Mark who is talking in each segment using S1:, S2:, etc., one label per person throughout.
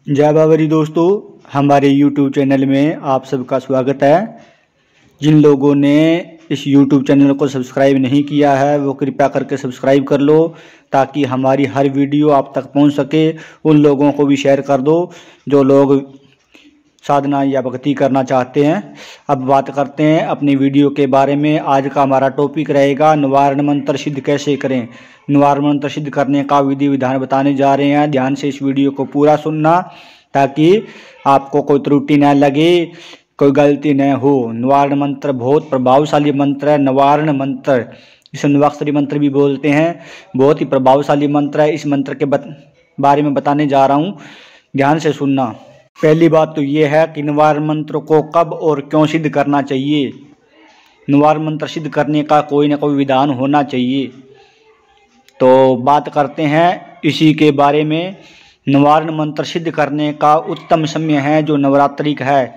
S1: जय बाबरी दोस्तों, हमारे YouTube चैनल में आप सबका स्वागत है। जिन लोगों ने इस YouTube चैनल को सब्सक्राइब नहीं किया है वो कृपया करके सब्सक्राइब कर लो ताकि हमारी हर वीडियो आप तक पहुंच सके। उन लोगों को भी शेयर कर दो जो लोग साधना या भक्ति करना चाहते हैं। अब बात करते हैं अपनी वीडियो के बारे में। आज का हमारा टॉपिक रहेगा निवारण मंत्र सिद्ध कैसे करें। निवारण मंत्र सिद्ध करने का विधि विधान बताने जा रहे हैं। ध्यान से इस वीडियो को पूरा सुनना ताकि आपको कोई त्रुटि न लगे, कोई गलती न हो। निवारण मंत्र बहुत प्रभावशाली मंत्र है। निवारण मंत्र इसे नवाक्षरी मंत्र भी बोलते हैं। बहुत ही प्रभावशाली मंत्र है। इस मंत्र के बारे में बताने जा रहा हूँ, ध्यान से सुनना। पहली बात तो ये है कि निवारण मंत्र को कब और क्यों सिद्ध करना चाहिए। निवारण मंत्र सिद्ध करने का कोई ना कोई विधान होना चाहिए। तो बात करते हैं इसी के बारे में। निवारण मंत्र सिद्ध करने का उत्तम समय है जो नवरात्रि का है।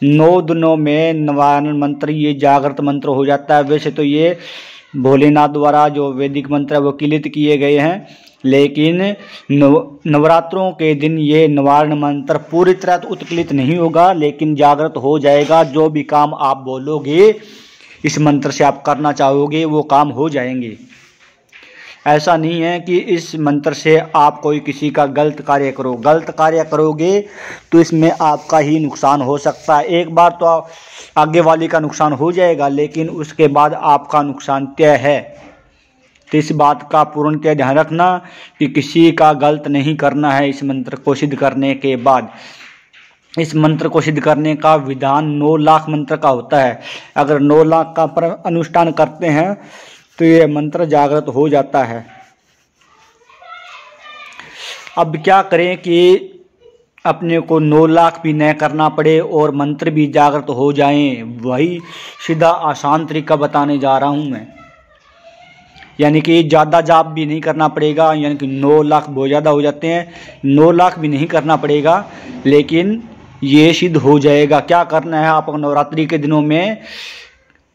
S1: 9 दिनों में निवारण मंत्र ये जागृत मंत्र हो जाता है। वैसे तो ये भोलेनाथ द्वारा जो वैदिक मंत्र है वो किलित किए गए हैं, लेकिन नवरात्रों के दिन ये निवारण मंत्र पूरी तरह तो उत्कलित नहीं होगा, लेकिन जागृत हो जाएगा। जो भी काम आप बोलोगे इस मंत्र से आप करना चाहोगे वो काम हो जाएंगे। ऐसा नहीं है कि इस मंत्र से आप कोई किसी का गलत कार्य करो। गलत कार्य करोगे तो इसमें आपका ही नुकसान हो सकता है। एक बार तो आगे वाले का नुकसान हो जाएगा, लेकिन उसके बाद आपका नुकसान तय है। तो इस बात का पूर्णतः ध्यान रखना कि किसी का गलत नहीं करना है। इस मंत्र को सिद्ध करने के बाद इस मंत्र को सिद्ध करने का विधान 9 लाख मंत्र का होता है। अगर 9 लाख का अनुष्ठान करते हैं तो ये मंत्र जागृत हो जाता है। अब क्या करें कि अपने को 9 लाख भी न करना पड़े और मंत्र भी जागृत हो जाएं। वही सीधा आसान तरीका बताने जा रहा हूं मैं। यानी कि ज़्यादा जाप भी नहीं करना पड़ेगा, यानी कि 9 लाख बहुत ज़्यादा हो जाते हैं। 9 लाख भी नहीं करना पड़ेगा, लेकिन ये सिद्ध हो जाएगा। क्या करना है आपको नवरात्रि के दिनों में,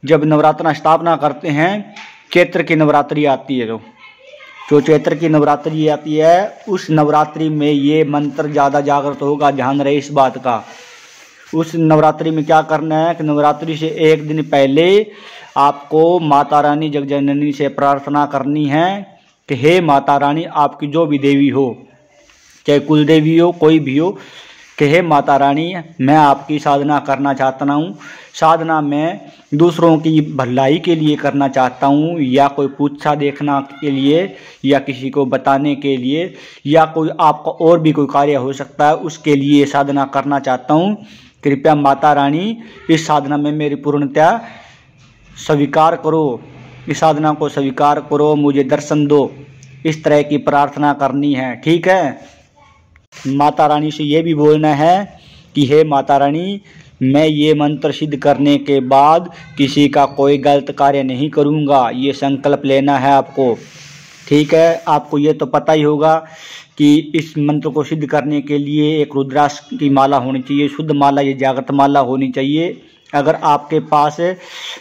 S1: जब नवरात्रा स्थापना करते हैं, चैत्र की नवरात्रि आती है, जो चैत्र की नवरात्रि आती है उस नवरात्रि में ये मंत्र ज़्यादा जागृत होगा। ध्यान रहे इस बात का। उस नवरात्रि में क्या करना है कि नवरात्रि से एक दिन पहले आपको माता रानी जगजननी से प्रार्थना करनी है कि हे माता रानी, आपकी जो भी देवी हो, चाहे कुल देवी हो, कोई भी हो, कि हे माता रानी, मैं आपकी साधना करना चाहता हूँ। साधना मैं दूसरों की भलाई के लिए करना चाहता हूँ, या कोई पूछा देखना के लिए, या किसी को बताने के लिए, या कोई आपका और भी कोई कार्य हो सकता है उसके लिए साधना करना चाहता हूँ। कृपया माता रानी इस साधना में मेरी पूर्णतया स्वीकार करो। इस साधना को स्वीकार करो, मुझे दर्शन दो। इस तरह की प्रार्थना करनी है, ठीक है। माता रानी से ये भी बोलना है कि हे माता रानी, मैं ये मंत्र सिद्ध करने के बाद किसी का कोई गलत कार्य नहीं करूँगा। ये संकल्प लेना है आपको, ठीक है। आपको ये तो पता ही होगा कि इस मंत्र को सिद्ध करने के लिए एक रुद्राक्ष की माला होनी चाहिए, शुद्ध माला, ये जागृत माला होनी चाहिए। अगर आपके पास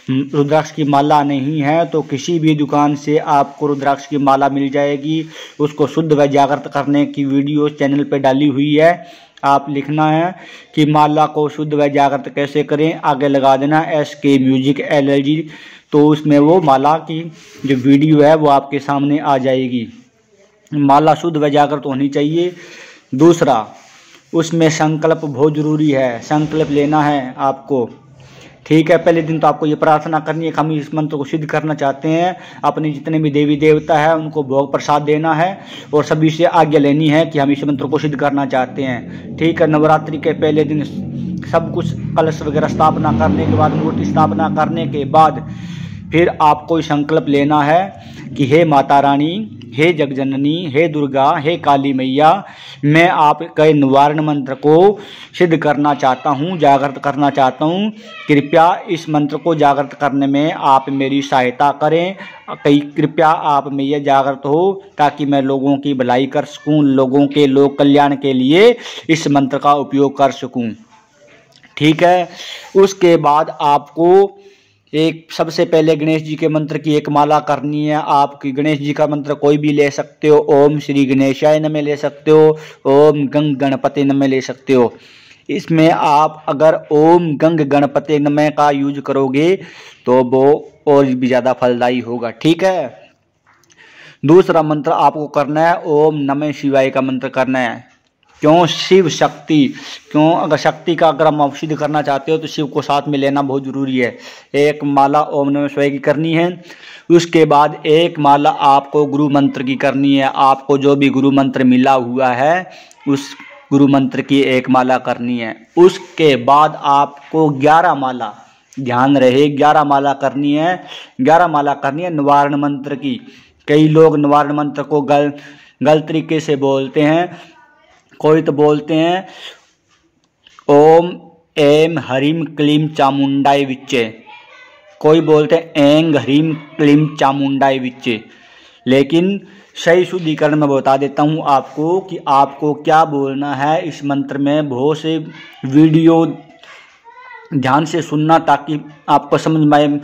S1: रुद्राक्ष की माला नहीं है तो किसी भी दुकान से आपको रुद्राक्ष की माला मिल जाएगी। उसको शुद्ध व जागृत करने की वीडियो चैनल पे डाली हुई है। आप लिखना है कि माला को शुद्ध व जागृत कैसे करें, आगे लगा देना SK म्यूजिक LLG, तो उसमें वो माला की जो वीडियो है वो आपके सामने आ जाएगी। माला शुद्ध व जागृत होनी चाहिए। दूसरा, उसमें संकल्प बहुत ज़रूरी है। संकल्प लेना है आपको, ठीक है। पहले दिन तो आपको ये प्रार्थना करनी है कि हम इस मंत्र को सिद्ध करना चाहते हैं। अपने जितने भी देवी देवता है उनको भोग प्रसाद देना है और सभी से आज्ञा लेनी है कि हम इस मंत्र को सिद्ध करना चाहते हैं, ठीक है। नवरात्रि के पहले दिन सब कुछ कलश वगैरह स्थापना करने के बाद, मूर्ति स्थापना करने के बाद फिर आपको संकल्प लेना है कि हे माता रानी, हे जगजननी, हे दुर्गा, हे काली मैया, मैं आपके निवारण मंत्र को सिद्ध करना चाहता हूँ, जागृत करना चाहता हूँ। कृपया इस मंत्र को जागृत करने में आप मेरी सहायता करें। कृपया आप मैया जागृत हो ताकि मैं लोगों की भलाई कर सकूँ, लोगों के लोक कल्याण के लिए इस मंत्र का उपयोग कर सकूँ, ठीक है। उसके बाद आपको एक सबसे पहले गणेश जी के मंत्र की एक माला करनी है। आप गणेश जी का मंत्र कोई भी ले सकते हो, ओम श्री गणेशाय नमः ले सकते हो, ओम गंग गणपति नमः ले सकते हो। इसमें आप अगर ओम गंग गणपति नमः का यूज करोगे तो वो और भी ज़्यादा फलदायी होगा। ठीक है। दूसरा मंत्र आपको करना है ओम नमः शिवाय का मंत्र करना है। क्यों? शिव शक्ति। क्यों? अगर शक्ति का अगर हम सिद्ध करना चाहते हो तो शिव को साथ में लेना बहुत जरूरी है। एक माला ओम नमः शिवाय की करनी है। उसके बाद एक माला आपको गुरु मंत्र की करनी है। आपको जो भी गुरु मंत्र मिला हुआ है उस गुरु मंत्र की एक माला करनी है। उसके बाद आपको 11 माला, ध्यान रहे 11 माला करनी है। 11 माला करनी है निवारण मंत्र की। कई लोग निवारण मंत्र को गलत तरीके से बोलते हैं। कोई तो बोलते हैं ओम एम हरीम क्लीम चामुंडाई विच्चे, कोई बोलते हैं एंग हरीम क्लीम चामुंडाई विच्चे। लेकिन सही शुद्धिकरण में बता देता हूँ आपको कि आपको क्या बोलना है इस मंत्र में। बहुत से वीडियो ध्यान से सुनना ताकि आपको समझ में आए।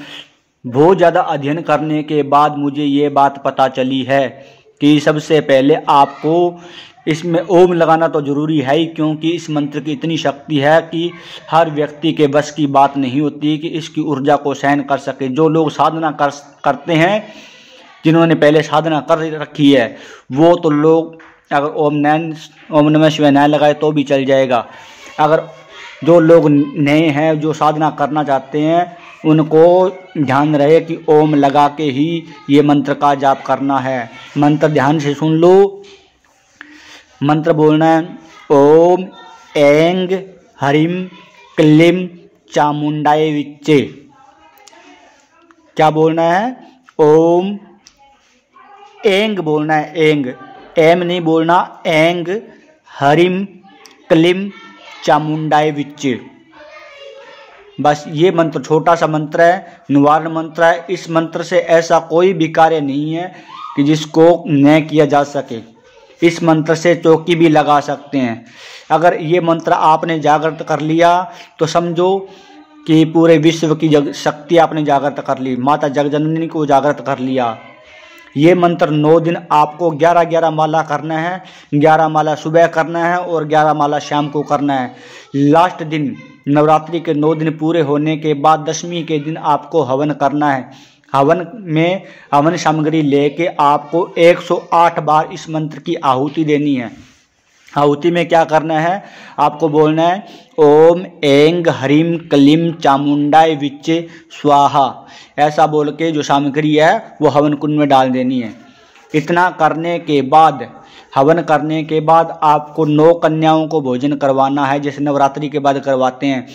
S1: बहुत ज़्यादा अध्ययन करने के बाद मुझे ये बात पता चली है कि सबसे पहले आपको इसमें ओम लगाना तो जरूरी है ही, क्योंकि इस मंत्र की इतनी शक्ति है कि हर व्यक्ति के बस की बात नहीं होती कि इसकी ऊर्जा को सहन कर सके। जो लोग साधना करते हैं, जिन्होंने पहले साधना कर रखी है, वो तो लोग अगर ओम नमः शिवाय न लगाए तो भी चल जाएगा। अगर जो लोग नए हैं, जो साधना करना चाहते हैं, उनको ध्यान रहे कि ओम लगा के ही ये मंत्र का जाप करना है। मंत्र ध्यान से सुन लो। मंत्र बोलना है ओम एंग हरिम क्लीम चामुंडाय विच्चे। क्या बोलना है? ओम एंग बोलना है, एंग, एम नहीं बोलना, एंग हरिम क्लीम चामुंडाय विच्चे। बस ये मंत्र छोटा सा मंत्र है, निवारण मंत्र है। इस मंत्र से ऐसा कोई भी कार्य नहीं है कि जिसको न किया जा सके। इस मंत्र से चौकी भी लगा सकते हैं। अगर ये मंत्र आपने जागृत कर लिया तो समझो कि पूरे विश्व की शक्ति आपने जागृत कर ली, माता जगजननी को जागृत कर लिया। ये मंत्र 9 दिन आपको 11-11 माला करना है। 11 माला सुबह करना है और 11 माला शाम को करना है। लास्ट दिन नवरात्रि के 9 दिन पूरे होने के बाद 10वीं के दिन आपको हवन करना है। हवन में हवन सामग्री लेके आपको 108 बार इस मंत्र की आहुति देनी है। आहुति में क्या करना है? आपको बोलना है ओम एंग हरिम क्लीम चामुंडाय विच्चे स्वाहा। ऐसा बोल के जो सामग्री है वो हवन कुंड में डाल देनी है। इतना करने के बाद, हवन करने के बाद आपको 9 कन्याओं को भोजन करवाना है, जैसे नवरात्रि के बाद करवाते हैं।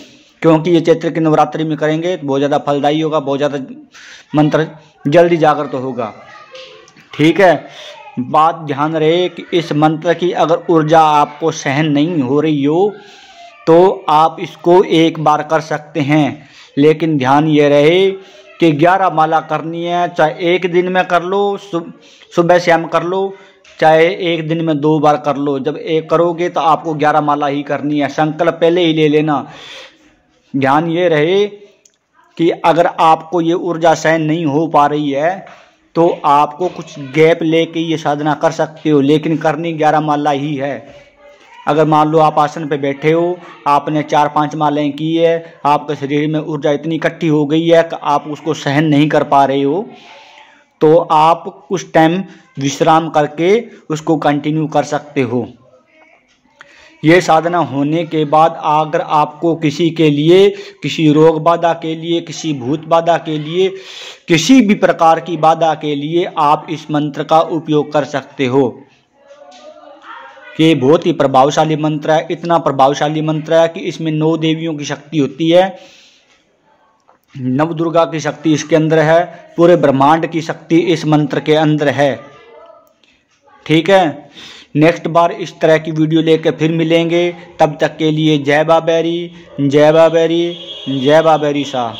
S1: क्योंकि ये चैत्र की नवरात्रि में करेंगे तो बहुत ज़्यादा फलदायी होगा, बहुत ज़्यादा मंत्र जल्दी जागृत होगा। ठीक है। बात ध्यान रहे कि इस मंत्र की अगर ऊर्जा आपको सहन नहीं हो रही हो तो आप इसको एक बार कर सकते हैं। लेकिन ध्यान ये रहे कि 11 माला करनी है। चाहे एक दिन में कर लो, सुबह शाम कर लो, चाहे एक दिन में 2 बार कर लो। जब एक करोगे तो आपको 11 माला ही करनी है। संकल्प पहले ही ले लेना। ध्यान ये रहे कि अगर आपको ये ऊर्जा सहन नहीं हो पा रही है तो आपको कुछ गैप लेके ये साधना कर सकते हो, लेकिन करनी 11 माला ही है। अगर मान लो आप आसन पे बैठे हो, आपने 4-5 मालाएं की है, आपके शरीर में ऊर्जा इतनी इकट्ठी हो गई है कि आप उसको सहन नहीं कर पा रहे हो, तो आप कुछ टाइम विश्राम करके उसको कंटिन्यू कर सकते हो। ये साधना होने के बाद अगर आपको किसी के लिए, किसी रोग बाधा के लिए, किसी भूत बाधा के लिए, किसी भी प्रकार की बाधा के लिए आप इस मंत्र का उपयोग कर सकते हो। ये बहुत ही प्रभावशाली मंत्र है। इतना प्रभावशाली मंत्र है कि इसमें 9 देवियों की शक्ति होती है, नव दुर्गा की शक्ति इसके अंदर है, पूरे ब्रह्मांड की शक्ति इस मंत्र के अंदर है। ठीक है। नेक्स्ट बार इस तरह की वीडियो लेकर फिर मिलेंगे। तब तक के लिए जय बाबेरी, जय बाबेरी, जय बाबेरी शाह।